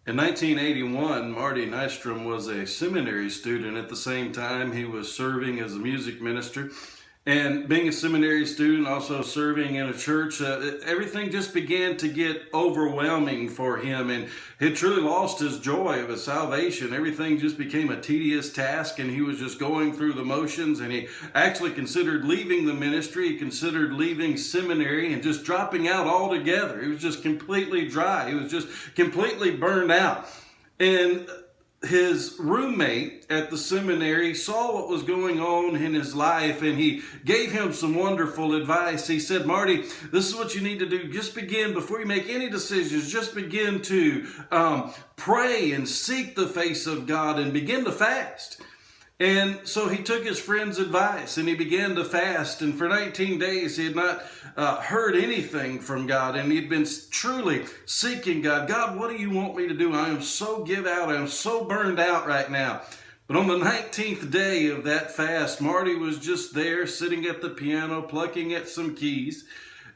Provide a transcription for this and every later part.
In 1981, Marty Nystrom was a seminary student. At the same time, he was serving as a music minister. And being a seminary student, also serving in a church, everything just began to get overwhelming for him. And he truly lost his joy of his salvation. Everything just became a tedious task, and he was just going through the motions. And he actually considered leaving the ministry. He considered leaving seminary and just dropping out altogether. He was just completely dry. He was just completely burned out. And his roommate at the seminary saw what was going on in his life, and he gave him some wonderful advice. He said, "Marty, this is what you need to do. Just begin, before you make any decisions, just begin to pray and seek the face of God and begin to fast." And so he took his friend's advice and he began to fast. And for 19 days, he had not heard anything from God. And he'd been truly seeking God. God, what do you want me to do? I am so give out. I am so burned out right now. But on the 19th day of that fast, Marty was just there sitting at the piano, plucking at some keys.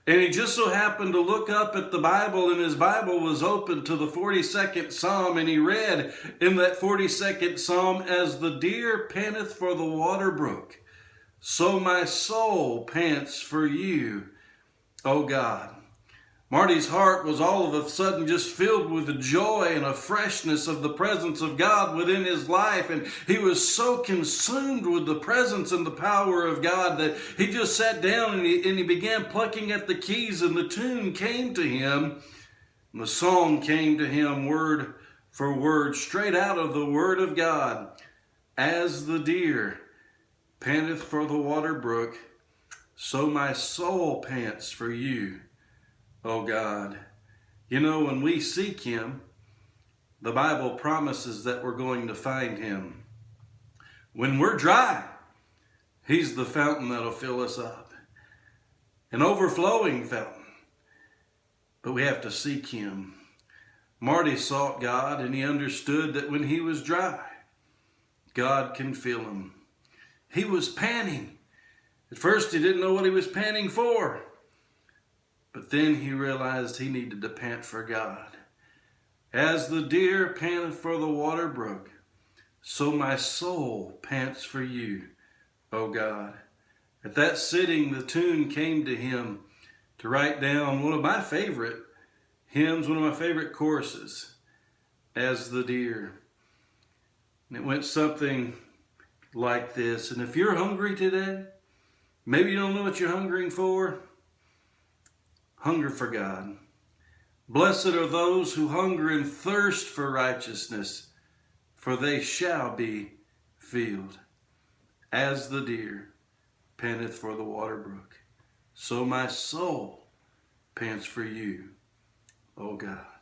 And he just so happened to look up at the Bible, and his Bible was open to the 42nd Psalm, and he read in that 42nd Psalm, "As the deer panteth for the water brook, so my soul pants for you, O God." Marty's heart was all of a sudden just filled with the joy and a freshness of the presence of God within his life. And he was so consumed with the presence and the power of God that he just sat down and he began plucking at the keys, and the tune came to him. And the song came to him word for word, straight out of the Word of God. "As the deer panteth for the water brook, so my soul pants for you, O God." You know, when we seek Him, the Bible promises that we're going to find Him. When we're dry, He's the fountain that'll fill us up. An overflowing fountain. But we have to seek Him. Marty sought God, and he understood that when he was dry, God can fill him. He was panting. At first, he didn't know what he was panting for. But then he realized he needed to pant for God. "As the deer panteth for the water brook, so my soul pants for you, O God." At that sitting, the tune came to him to write down one of my favorite hymns, one of my favorite choruses, "As the Deer." And it went something like this. And if you're hungry today, maybe you don't know what you're hungering for, hunger for God. "Blessed are those who hunger and thirst for righteousness, for they shall be filled. As the deer panteth for the water brook, so my soul pants for you, O God."